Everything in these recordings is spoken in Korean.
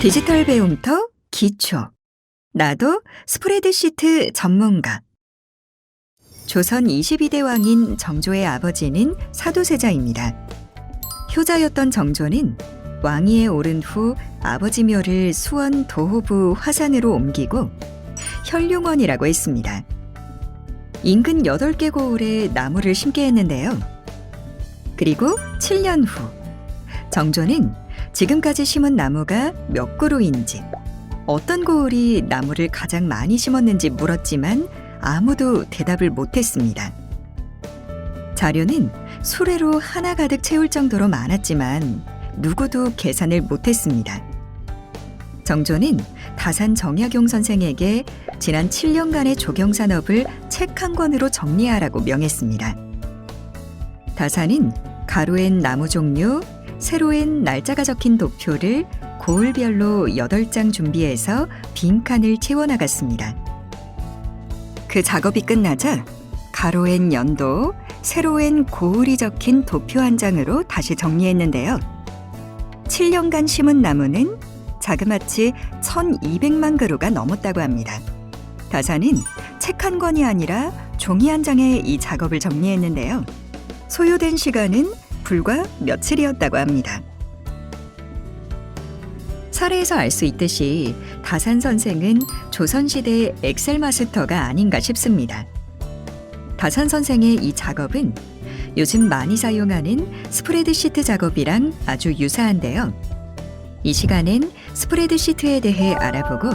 디지털 배움터 기초. 나도 스프레드시트 전문가. 조선 22대 왕인 정조의 아버지는 사도세자입니다. 효자였던 정조는 왕위에 오른 후 아버지 묘를 수원 도호부 화산으로 옮기고 혈룡원이라고 했습니다. 인근 8개 고을에 나무를 심게 했는데요. 그리고 7년 후 정조는 지금까지 심은 나무가 몇 그루인지, 어떤 고을이 나무를 가장 많이 심었는지 물었지만 아무도 대답을 못했습니다. 자료는 수레로 하나 가득 채울 정도로 많았지만 누구도 계산을 못했습니다. 정조는 다산 정약용 선생에게 지난 7년간의 조경산업을 책 한 권으로 정리하라고 명했습니다. 다산은 가로엔 나무 종류, 세로엔 날짜가 적힌 도표를 고을별로 8장 준비해서 빈칸을 채워나갔습니다. 그 작업이 끝나자 가로엔 연도, 세로엔 고을이 적힌 도표 한 장으로 다시 정리했는데요. 7년간 심은 나무는 자그마치 1200만 그루가 넘었다고 합니다. 다산은 책 한 권이 아니라 종이 한 장에 이 작업을 정리했는데요. 소요된 시간은 불과 며칠이었다고 합니다. 사례에서 알 수 있듯이 다산 선생은 조선시대의 엑셀 마스터가 아닌가 싶습니다. 다산 선생의 이 작업은 요즘 많이 사용하는 스프레드시트 작업이랑 아주 유사한데요. 이 시간엔 스프레드시트에 대해 알아보고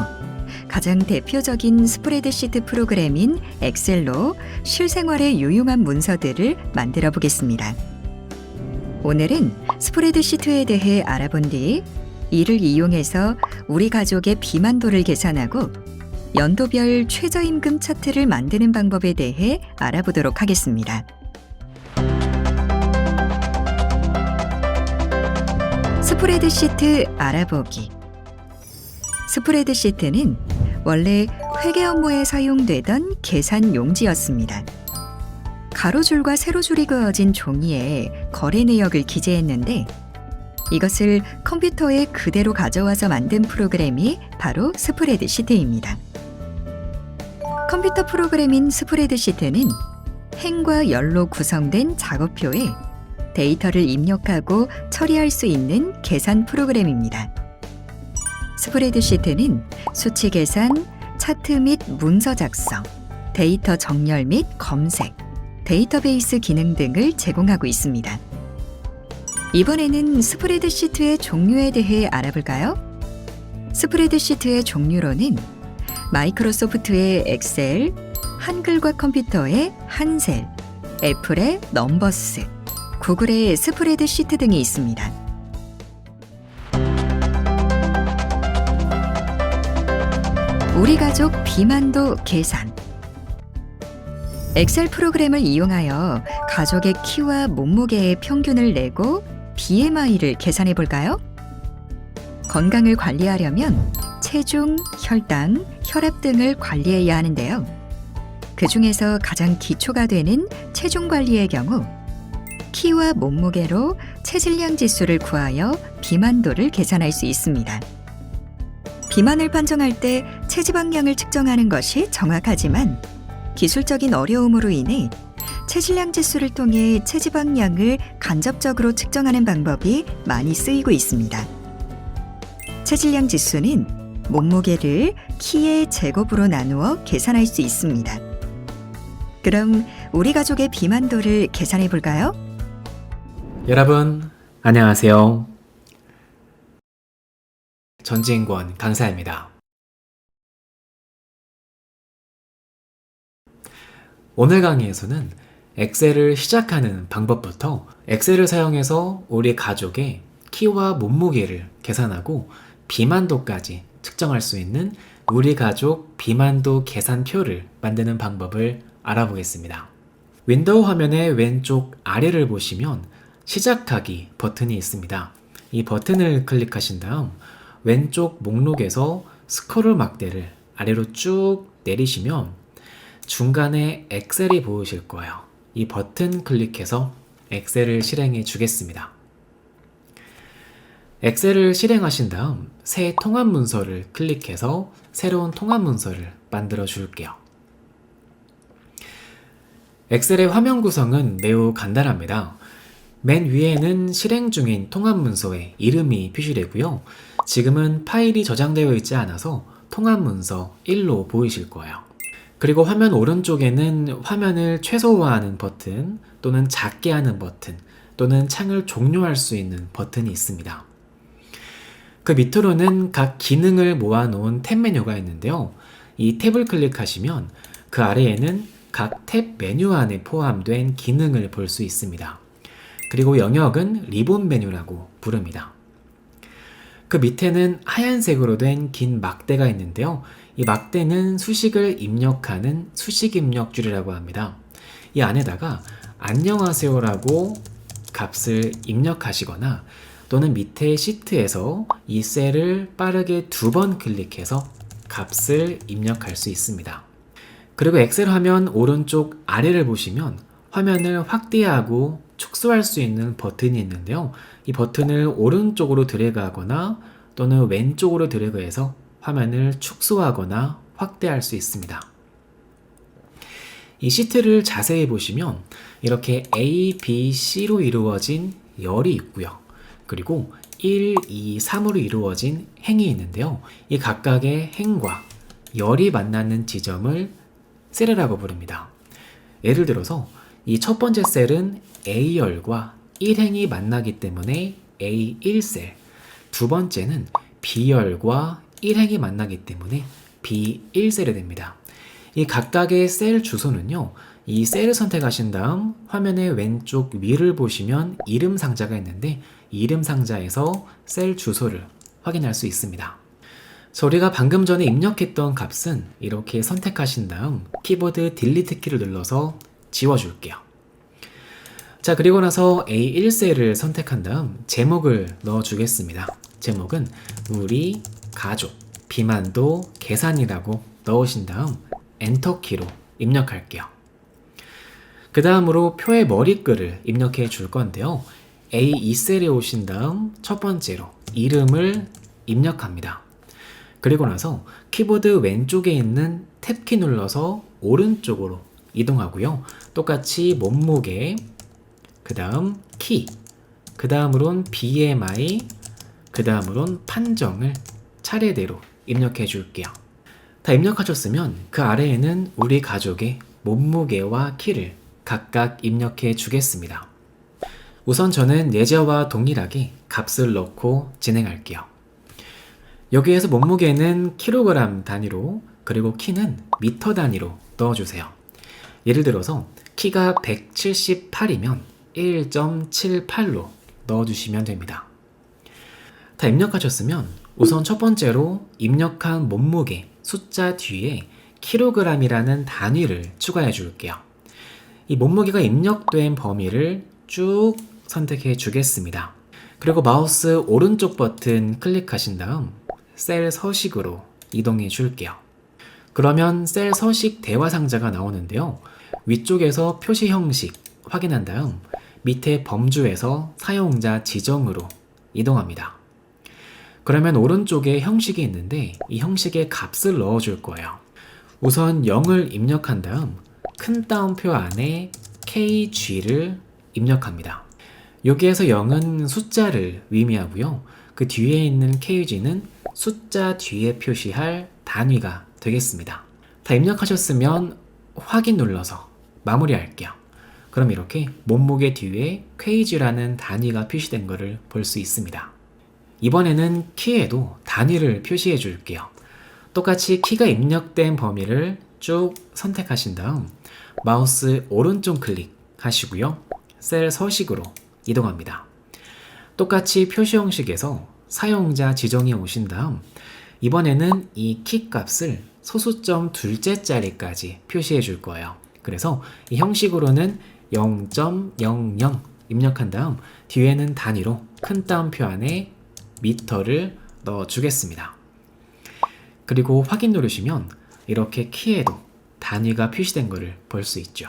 가장 대표적인 스프레드시트 프로그램인 엑셀로 실생활에 유용한 문서들을 만들어 보겠습니다. 오늘은 스프레드시트에 대해 알아본 뒤 이를 이용해서 우리 가족의 비만도를 계산하고 연도별 최저임금 차트를 만드는 방법에 대해 알아보도록 하겠습니다. 스프레드시트 알아보기. 스프레드시트는 원래 회계 업무에 사용되던 계산 용지였습니다. 가로줄과 세로줄이 그어진 종이에 거래 내역을 기재했는데 이것을 컴퓨터에 그대로 가져와서 만든 프로그램이 바로 스프레드시트입니다. 컴퓨터 프로그램인 스프레드시트는 행과 열로 구성된 작업표에 데이터를 입력하고 처리할 수 있는 계산 프로그램입니다. 스프레드시트는 수치 계산, 차트 및 문서 작성, 데이터 정렬 및 검색, 데이터베이스 기능 등을 제공하고 있습니다. 이번에는 스프레드시트의 종류에 대해 알아볼까요? 스프레드시트의 종류로는 마이크로소프트의 엑셀, 한글과 컴퓨터의 한셀, 애플의 넘버스, 구글의 스프레드시트 등이 있습니다. 우리 가족 비만도 계산. 엑셀 프로그램을 이용하여 가족의 키와 몸무게의 평균을 내고 BMI를 계산해 볼까요? 건강을 관리하려면 체중, 혈당, 혈압 등을 관리해야 하는데요. 그 중에서 가장 기초가 되는 체중 관리의 경우 키와 몸무게로 체질량 지수를 구하여 비만도를 계산할 수 있습니다. 비만을 판정할 때 체지방량을 측정하는 것이 정확하지만 기술적인 어려움으로 인해 체질량 지수를 통해 체지방량을 간접적으로 측정하는 방법이 많이 쓰이고 있습니다. 체질량 지수는 몸무게를 키의 제곱으로 나누어 계산할 수 있습니다. 그럼 우리 가족의 비만도를 계산해 볼까요? 여러분, 안녕하세요. 전진권 강사입니다. 오늘 강의에서는 엑셀을 시작하는 방법부터 엑셀을 사용해서 우리 가족의 키와 몸무게를 계산하고 비만도까지 측정할 수 있는 우리 가족 비만도 계산표를 만드는 방법을 알아보겠습니다. 윈도우 화면의 왼쪽 아래를 보시면 시작하기 버튼이 있습니다. 이 버튼을 클릭하신 다음 왼쪽 목록에서 스크롤 막대를 아래로 쭉 내리시면 중간에 엑셀이 보이실 거예요. 이 버튼 클릭해서 엑셀을 실행해 주겠습니다. 엑셀을 실행하신 다음 새 통합 문서를 클릭해서 새로운 통합 문서를 만들어 줄게요. 엑셀의 화면 구성은 매우 간단합니다. 맨 위에는 실행 중인 통합 문서의 이름이 표시되고요. 지금은 파일이 저장되어 있지 않아서 통합 문서 1로 보이실 거예요. 그리고 화면 오른쪽에는 화면을 최소화하는 버튼 또는 작게 하는 버튼 또는 창을 종료할 수 있는 버튼이 있습니다. 그 밑으로는 각 기능을 모아놓은 탭 메뉴가 있는데요. 이 탭을 클릭하시면 그 아래에는 각 탭 메뉴 안에 포함된 기능을 볼 수 있습니다. 그리고 영역은 리본 메뉴라고 부릅니다. 그 밑에는 하얀색으로 된 긴 막대가 있는데요. 이 막대는 수식을 입력하는 수식 입력 줄이라고 합니다. 이 안에다가 안녕하세요라고 값을 입력하시거나 또는 밑에 시트에서 이 셀을 빠르게 2번 클릭해서 값을 입력할 수 있습니다. 그리고 엑셀 화면 오른쪽 아래를 보시면 화면을 확대하고 축소할 수 있는 버튼이 있는데요. 이 버튼을 오른쪽으로 드래그하거나 또는 왼쪽으로 드래그해서 화면을 축소하거나 확대할 수 있습니다. 이 시트를 자세히 보시면 이렇게 A, B, C로 이루어진 열이 있고요. 그리고 1, 2, 3으로 이루어진 행이 있는데요. 이 각각의 행과 열이 만나는 지점을 셀이라고 부릅니다. 예를 들어서 이 첫 번째 셀은 A열과 1행이 만나기 때문에 A1셀, 두 번째는 B열과 1행이 만나기 때문에 B1셀이 됩니다. 이 각각의 셀 주소는요, 이 셀을 선택하신 다음 화면의 왼쪽 위를 보시면 이름 상자가 있는데 이 이름 상자에서 셀 주소를 확인할 수 있습니다. 저희가 방금 전에 입력했던 값은 이렇게 선택하신 다음 키보드 딜리트 키를 눌러서 지워줄게요. 자, 그리고 나서 A1셀을 선택한 다음 제목을 넣어주겠습니다. 제목은 우리 가족 비만도 계산이라고 넣으신 다음 엔터키로 입력할게요. 그 다음으로 표의 머리글을 입력해 줄 건데요. A2셀에 오신 다음 첫 번째로 이름을 입력합니다. 그리고 나서 키보드 왼쪽에 있는 탭키 눌러서 오른쪽으로 이동하고요. 똑같이 몸무게, 그 다음 키, 그 다음으론 BMI, 그 다음으론 판정을 차례대로 입력해 줄게요. 다 입력하셨으면 그 아래에는 우리 가족의 몸무게와 키를 각각 입력해 주겠습니다. 우선 저는 예제와 동일하게 값을 넣고 진행할게요. 여기에서 몸무게는 킬로그램 단위로 그리고 키는 미터 단위로 넣어주세요. 예를 들어서 키가 178이면 1.78로 넣어주시면 됩니다. 다 입력하셨으면 우선 첫 번째로 입력한 몸무게 숫자 뒤에 킬로그램이라는 단위를 추가해 줄게요. 이 몸무게가 입력된 범위를 쭉 선택해 주겠습니다. 그리고 마우스 오른쪽 버튼 클릭하신 다음 셀 서식으로 이동해 줄게요. 그러면 셀 서식 대화 상자가 나오는데요. 위쪽에서 표시 형식 확인한 다음 밑에 범주에서 사용자 지정으로 이동합니다. 그러면 오른쪽에 형식이 있는데 이 형식에 값을 넣어 줄 거예요. 우선 0을 입력한 다음 큰 따옴표 안에 KG를 입력합니다. 여기에서 0은 숫자를 의미하고요. 그 뒤에 있는 KG는 숫자 뒤에 표시할 단위가 되겠습니다. 다 입력하셨으면 확인 눌러서 마무리할게요. 그럼 이렇게 몸무게 뒤에 KG라는 단위가 표시된 것을 볼 수 있습니다. 이번에는 키에도 단위를 표시해 줄게요. 똑같이 키가 입력된 범위를 쭉 선택하신 다음 마우스 오른쪽 클릭하시고요. 셀 서식으로 이동합니다. 똑같이 표시 형식에서 사용자 지정에 오신 다음 이번에는 이 키 값을 소수점 둘째 자리까지 표시해 줄 거예요. 그래서 이 형식으로는 0.00 입력한 다음 뒤에는 단위로 큰 따옴표 안에 미터를 넣어주겠습니다. 그리고 확인 누르시면 이렇게 키에도 단위가 표시된 것을 볼 수 있죠.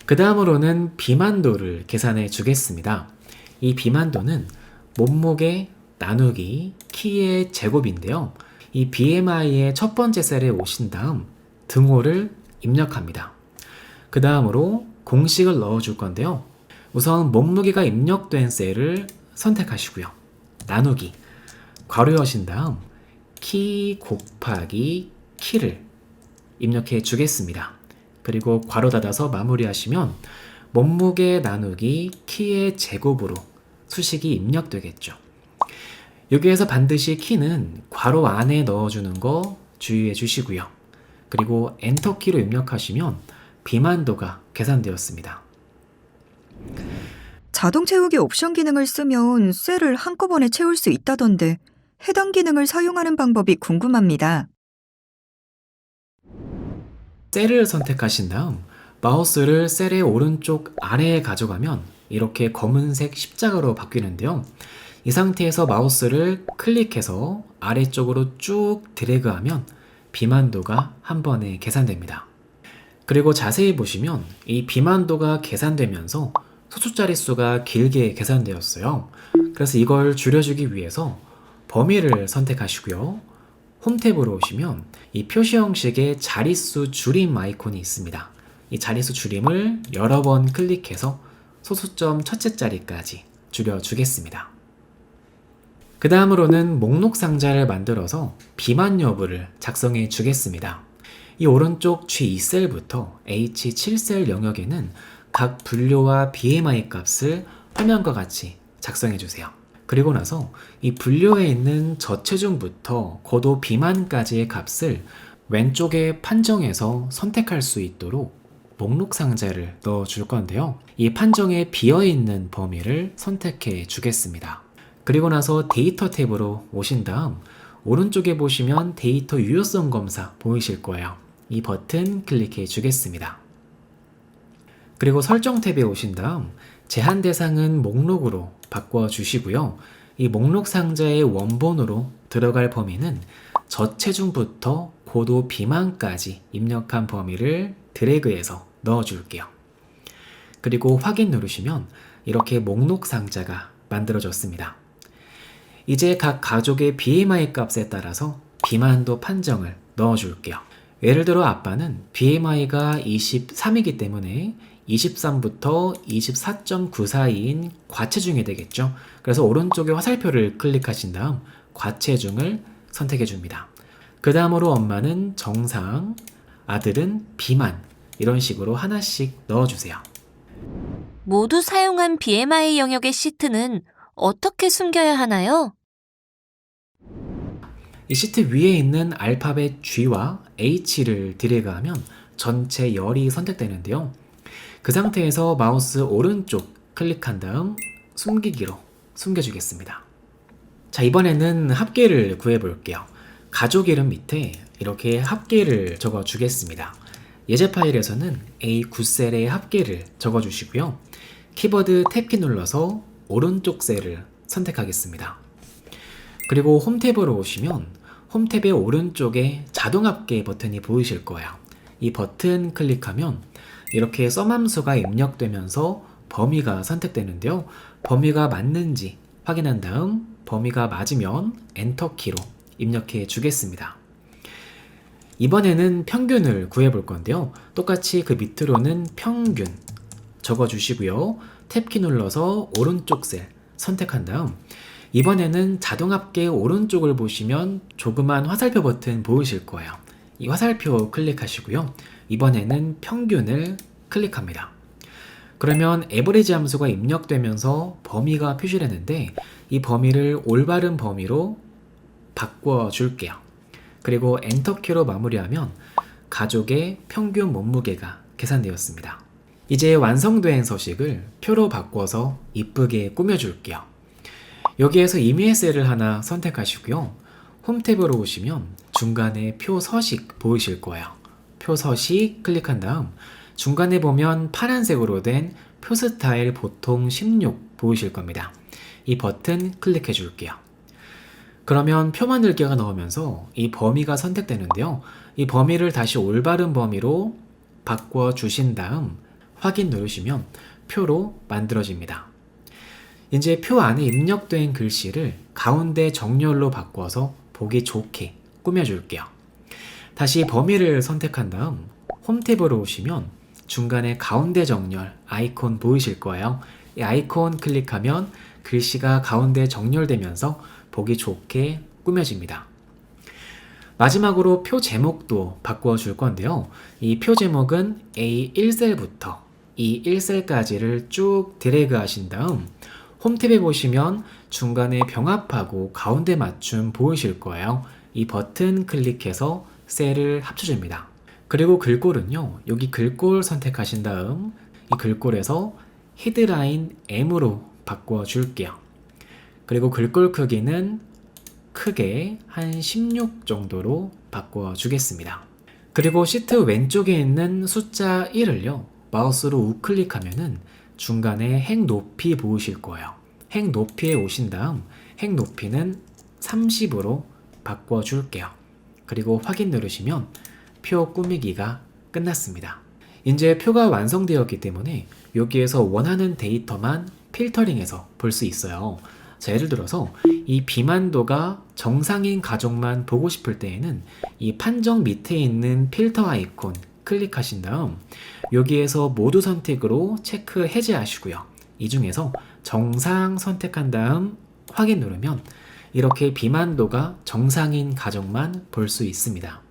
그 다음으로는 비만도를 계산해 주겠습니다. 이 비만도는 몸무게 나누기 키의 제곱인데요. 이 BMI의 첫 번째 셀에 오신 다음 등호를 입력합니다. 그 다음으로 공식을 넣어줄 건데요. 우선 몸무게가 입력된 셀을 선택하시고요. 나누기 괄호 여신 다음 키 곱하기 키를 입력해 주겠습니다. 그리고 괄호 닫아서 마무리하시면 몸무게 나누기 키의 제곱으로 수식이 입력되겠죠. 여기에서 반드시 키는 괄호 안에 넣어주는 거 주의해 주시고요. 그리고 엔터키로 입력하시면 비만도가 계산되었습니다. 자동 채우기 옵션 기능을 쓰면 셀을 한꺼번에 채울 수 있다던데 해당 기능을 사용하는 방법이 궁금합니다. 셀을 선택하신 다음 마우스를 셀의 오른쪽 아래에 가져가면 이렇게 검은색 십자가로 바뀌는데요. 이 상태에서 마우스를 클릭해서 아래쪽으로 쭉 드래그하면 비만도가 한 번에 계산됩니다. 그리고 자세히 보시면 이 비만도가 계산되면서 소수자릿수가 길게 계산되었어요. 그래서 이걸 줄여주기 위해서 범위를 선택하시고요. 홈 탭으로 오시면 이 표시 형식의 자릿수 줄임 아이콘이 있습니다. 이 자릿수 줄임을 여러 번 클릭해서 소수점 첫째 자리까지 줄여주겠습니다. 그 다음으로는 목록 상자를 만들어서 비만 여부를 작성해 주겠습니다. 이 오른쪽 G2셀부터 H7셀 영역에는 각 분료와 BMI 값을 화면과 같이 작성해 주세요. 그리고 나서 이 분료에 있는 저체중부터 고도 비만까지의 값을 왼쪽에 판정해서 선택할 수 있도록 목록 상자를 넣어 줄 건데요. 이 판정에 비어있는 범위를 선택해 주겠습니다. 그리고 나서 데이터 탭으로 오신 다음 오른쪽에 보시면 데이터 유효성 검사 보이실 거예요. 이 버튼 클릭해 주겠습니다. 그리고 설정 탭에 오신 다음 제한 대상은 목록으로 바꿔 주시고요. 이 목록 상자의 원본으로 들어갈 범위는 저체중부터 고도 비만까지 입력한 범위를 드래그해서 넣어 줄게요. 그리고 확인 누르시면 이렇게 목록 상자가 만들어졌습니다. 이제 각 가족의 BMI 값에 따라서 비만도 판정을 넣어 줄게요. 예를 들어 아빠는 BMI가 23이기 때문에 23부터 24.9 사이인 과체중이 되겠죠. 그래서 오른쪽에 화살표를 클릭하신 다음 과체중을 선택해 줍니다. 그 다음으로 엄마는 정상, 아들은 비만, 이런 식으로 하나씩 넣어주세요. 모두 사용한 BMI 영역의 시트는 어떻게 숨겨야 하나요? 이 시트 위에 있는 알파벳 G와 H를 드래그하면 전체 열이 선택되는데요. 그 상태에서 마우스 오른쪽 클릭한 다음 숨기기로 숨겨주겠습니다. 자, 이번에는 합계를 구해볼게요. 가족 이름 밑에 이렇게 합계를 적어주겠습니다. 예제 파일에서는 A9셀의 합계를 적어주시고요. 키보드 탭키 눌러서 오른쪽 셀을 선택하겠습니다. 그리고 홈 탭으로 오시면 홈 탭의 오른쪽에 자동 합계 버튼이 보이실 거예요. 이 버튼 클릭하면 이렇게 썸함수가 입력되면서 범위가 선택되는데요. 범위가 맞는지 확인한 다음 범위가 맞으면 엔터키로 입력해 주겠습니다. 이번에는 평균을 구해 볼 건데요. 똑같이 그 밑으로는 평균 적어 주시고요. 탭키 눌러서 오른쪽 셀 선택한 다음 이번에는 자동 합계 오른쪽을 보시면 조그만 화살표 버튼 보이실 거예요. 이 화살표 클릭하시고요. 이번에는 평균을 클릭합니다. 그러면 에버리지 함수가 입력되면서 범위가 표시되는데 이 범위를 올바른 범위로 바꿔 줄게요. 그리고 엔터키로 마무리하면 가족의 평균 몸무게가 계산되었습니다. 이제 완성된 서식을 표로 바꿔서 이쁘게 꾸며줄게요. 여기에서 임의의 셀을 하나 선택하시고요. 홈 탭으로 오시면 중간에 표 서식 보이실 거예요. 표 서식 클릭한 다음 중간에 보면 파란색으로 된 표 스타일 보통 16 보이실 겁니다. 이 버튼 클릭해 줄게요. 그러면 표 만들기가 나오면서 이 범위가 선택되는데요. 이 범위를 다시 올바른 범위로 바꿔 주신 다음 확인 누르시면 표로 만들어집니다. 이제 표 안에 입력된 글씨를 가운데 정렬로 바꿔서 보기 좋게 꾸며줄게요. 다시 범위를 선택한 다음 홈 탭으로 오시면 중간에 가운데 정렬 아이콘 보이실 거예요. 이 아이콘 클릭하면 글씨가 가운데 정렬되면서 보기 좋게 꾸며집니다. 마지막으로 표 제목도 바꾸어 줄 건데요. 이 표 제목은 A1셀부터 E1셀까지를 쭉 드래그 하신 다음 홈 탭에 보시면 중간에 병합하고 가운데 맞춤 보이실 거예요. 이 버튼 클릭해서 셀을 합쳐줍니다. 그리고 글꼴은요, 여기 글꼴 선택하신 다음 이 글꼴에서 헤드라인 M으로 바꿔 줄게요. 그리고 글꼴 크기는 크게 한 16 정도로 바꿔 주겠습니다. 그리고 시트 왼쪽에 있는 숫자 1을요, 마우스로 우클릭하면은 중간에 행 높이 보이실 거예요. 행 높이에 오신 다음 행 높이는 30으로 바꿔 줄게요. 그리고 확인 누르시면 표 꾸미기가 끝났습니다. 이제 표가 완성되었기 때문에 여기에서 원하는 데이터만 필터링해서 볼 수 있어요. 자, 예를 들어서 이 비만도가 정상인 가족만 보고 싶을 때에는 이 판정 밑에 있는 필터 아이콘 클릭하신 다음 여기에서 모두 선택으로 체크 해제하시고요. 이 중에서 정상 선택한 다음 확인 누르면 이렇게 비만도가 정상인 가족만 볼 수 있습니다.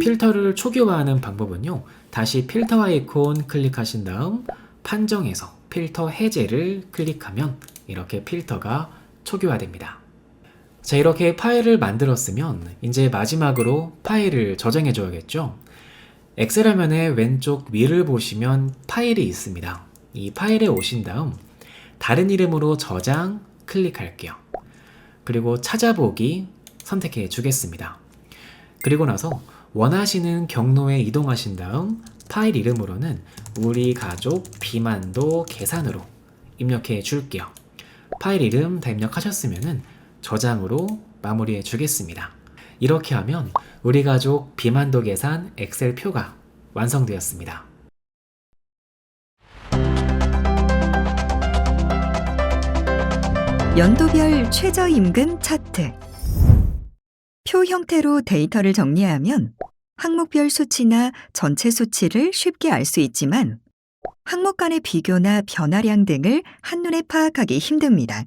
필터를 초기화하는 방법은요, 다시 필터 아이콘 클릭하신 다음 판정에서 필터 해제를 클릭하면 이렇게 필터가 초기화됩니다. 자, 이렇게 파일을 만들었으면 이제 마지막으로 파일을 저장해 줘야겠죠. 엑셀 화면의 왼쪽 위를 보시면 파일이 있습니다. 이 파일에 오신 다음 다른 이름으로 저장 클릭할게요. 그리고 찾아보기 선택해 주겠습니다. 그리고 나서 원하시는 경로에 이동하신 다음 파일 이름으로는 우리 가족 비만도 계산으로 입력해 줄게요. 파일 이름 다 입력하셨으면 저장으로 마무리해 주겠습니다. 이렇게 하면 우리 가족 비만도 계산 엑셀 표가 완성되었습니다. 연도별 최저임금 차트. 표 형태로 데이터를 정리하면 항목별 수치나 전체 수치를 쉽게 알 수 있지만 항목 간의 비교나 변화량 등을 한눈에 파악하기 힘듭니다.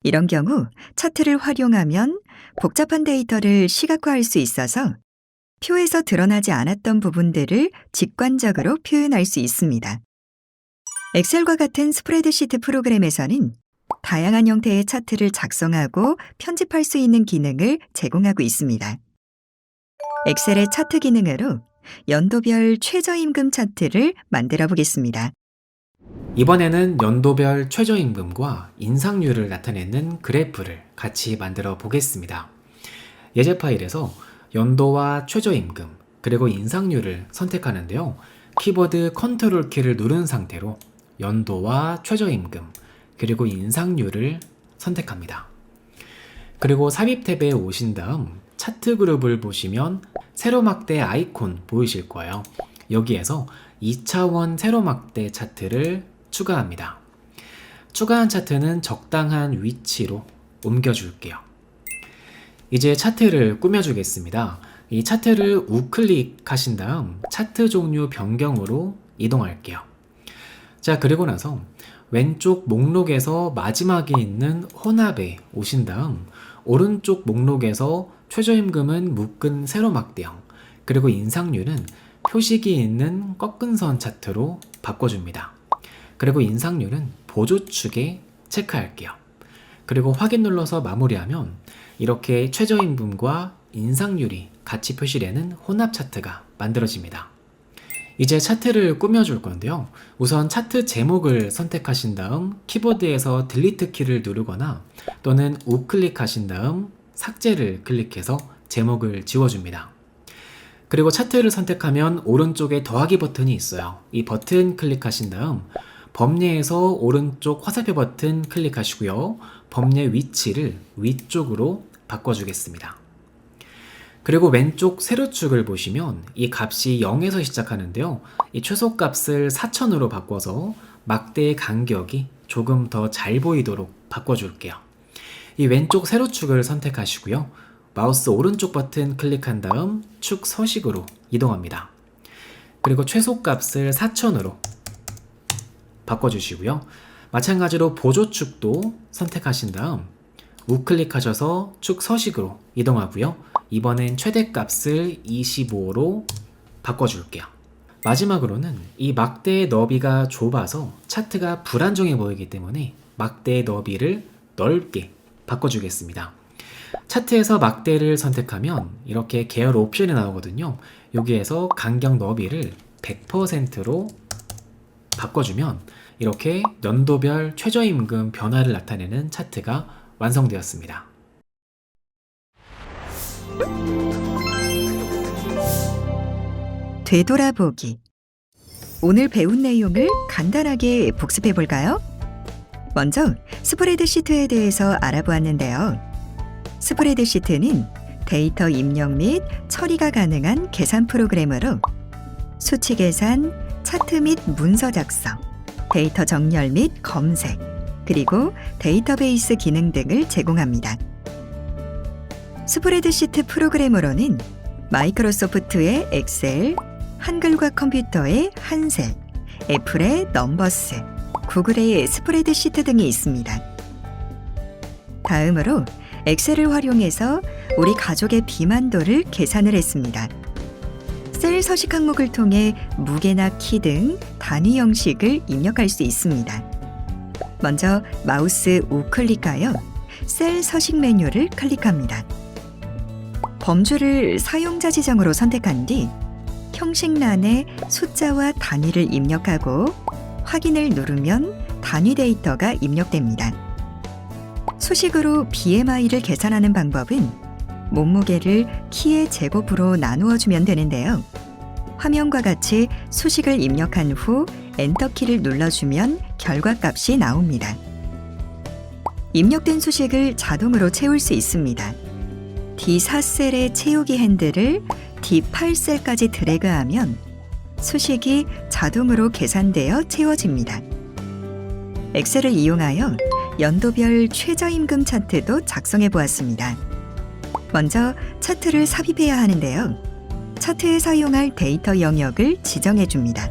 이런 경우 차트를 활용하면 복잡한 데이터를 시각화할 수 있어서 표에서 드러나지 않았던 부분들을 직관적으로 표현할 수 있습니다. 엑셀과 같은 스프레드시트 프로그램에서는 다양한 형태의 차트를 작성하고 편집할 수 있는 기능을 제공하고 있습니다. 엑셀의 차트 기능으로 연도별 최저임금 차트를 만들어 보겠습니다. 이번에는 연도별 최저임금과 인상률을 나타내는 그래프를 같이 만들어 보겠습니다. 예제 파일에서 연도와 최저임금 그리고 인상률을 선택하는데요. 키보드 컨트롤 키를 누른 상태로 연도와 최저임금 그리고 인상률을 선택합니다. 그리고 삽입 탭에 오신 다음 차트 그룹을 보시면 세로막대 아이콘 보이실 거예요. 여기에서 2차원 세로막대 차트를 추가합니다. 추가한 차트는 적당한 위치로 옮겨줄게요. 이제 차트를 꾸며주겠습니다. 이 차트를 우클릭하신 다음 차트 종류 변경으로 이동할게요. 자, 그리고 나서 왼쪽 목록에서 마지막에 있는 혼합에 오신 다음 오른쪽 목록에서 최저임금은 묶은 세로막대형 그리고 인상률은 표식이 있는 꺾은 선 차트로 바꿔줍니다. 그리고 인상률은 보조축에 체크할게요. 그리고 확인 눌러서 마무리하면 이렇게 최저임금과 인상률이 같이 표시되는 혼합 차트가 만들어집니다. 이제 차트를 꾸며줄 건데요. 우선 차트 제목을 선택하신 다음 키보드에서 딜리트 키를 누르거나 또는 우클릭하신 다음 삭제를 클릭해서 제목을 지워줍니다. 그리고 차트를 선택하면 오른쪽에 더하기 버튼이 있어요. 이 버튼 클릭하신 다음 범례에서 오른쪽 화살표 버튼 클릭하시고요. 범례 위치를 위쪽으로 바꿔주겠습니다. 그리고 왼쪽 세로축을 보시면 이 값이 0에서 시작하는데요. 이 최소값을 4000으로 바꿔서 막대의 간격이 조금 더 잘 보이도록 바꿔줄게요. 이 왼쪽 세로축을 선택하시고요. 마우스 오른쪽 버튼 클릭한 다음 축 서식으로 이동합니다. 그리고 최소값을 4000으로 바꿔주시고요. 마찬가지로 보조축도 선택하신 다음 우클릭하셔서 축 서식으로 이동하고요. 이번엔 최대값을 25로 바꿔줄게요. 마지막으로는 이 막대의 너비가 좁아서 차트가 불안정해 보이기 때문에 막대의 너비를 넓게 바꿔주겠습니다. 차트에서 막대를 선택하면 이렇게 계열 옵션이 나오거든요. 여기에서 간격 너비를 100%로 바꿔주면 이렇게 연도별 최저임금 변화를 나타내는 차트가 완성되었습니다. 되돌아보기. 오늘 배운 내용을 간단하게 복습해 볼까요? 먼저 스프레드시트에 대해서 알아보았는데요. 스프레드시트는 데이터 입력 및 처리가 가능한 계산 프로그램으로 수치 계산, 차트 및 문서 작성, 데이터 정렬 및 검색, 그리고 데이터베이스 기능 등을 제공합니다. 스프레드시트 프로그램으로는 마이크로소프트의 엑셀, 한글과 컴퓨터의 한셀, 애플의 넘버스, 구글의 스프레드시트 등이 있습니다. 다음으로 엑셀을 활용해서 우리 가족의 비만도를 계산을 했습니다. 셀 서식 항목을 통해 무게나 키 등 단위 형식을 입력할 수 있습니다. 먼저 마우스 우클릭하여 셀 서식 메뉴를 클릭합니다. 범주를 사용자 지정으로 선택한 뒤 형식란에 숫자와 단위를 입력하고 확인을 누르면 단위 데이터가 입력됩니다. 수식으로 BMI를 계산하는 방법은 몸무게를 키의 제곱으로 나누어 주면 되는데요. 화면과 같이 수식을 입력한 후 엔터키를 눌러주면 결과값이 나옵니다. 입력된 수식을 자동으로 채울 수 있습니다. D4셀의 채우기 핸들을 D8셀까지 드래그하면 수식이 자동으로 계산되어 채워집니다. 엑셀을 이용하여 연도별 최저임금 차트도 작성해 보았습니다. 먼저 차트를 삽입해야 하는데요. 차트에 사용할 데이터 영역을 지정해 줍니다.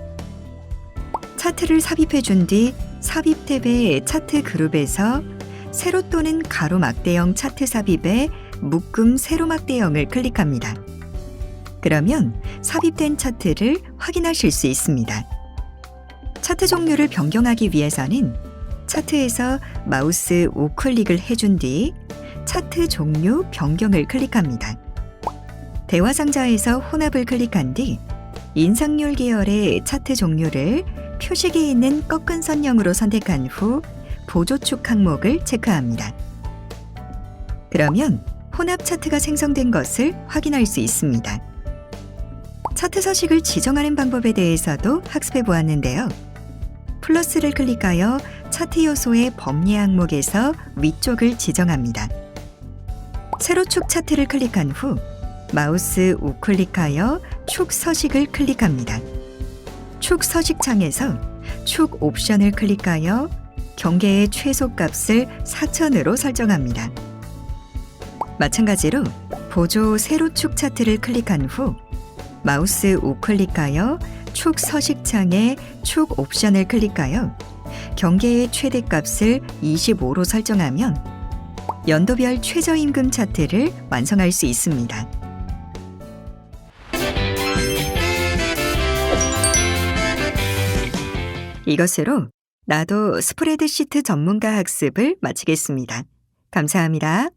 차트를 삽입해 준 뒤 삽입 탭의 차트 그룹에서 세로 또는 가로 막대형 차트 삽입에 묶음 세로 막대형을 클릭합니다. 그러면 삽입된 차트를 확인하실 수 있습니다. 차트 종류를 변경하기 위해서는 차트에서 마우스 우클릭을 해준 뒤 차트 종류 변경을 클릭합니다. 대화 상자에서 혼합을 클릭한 뒤 인상률 계열의 차트 종류를 표식에 있는 꺾은 선형으로 선택한 후 보조축 항목을 체크합니다. 그러면 혼합 차트가 생성된 것을 확인할 수 있습니다. 차트 서식을 지정하는 방법에 대해서도 학습해 보았는데요. 플러스를 클릭하여 차트 요소의 범례 항목에서 위쪽을 지정합니다. 세로축 차트를 클릭한 후 마우스 우클릭하여 축 서식을 클릭합니다. 축 서식 창에서 축 옵션을 클릭하여 경계의 최소값을 4000으로 설정합니다. 마찬가지로 보조 세로축 차트를 클릭한 후 마우스 우클릭하여 축 서식 창에 축 옵션을 클릭하여 경계의 최대값을 25로 설정하면 연도별 최저임금 차트를 완성할 수 있습니다. 이것으로 나도 스프레드시트 전문가 학습을 마치겠습니다. 감사합니다.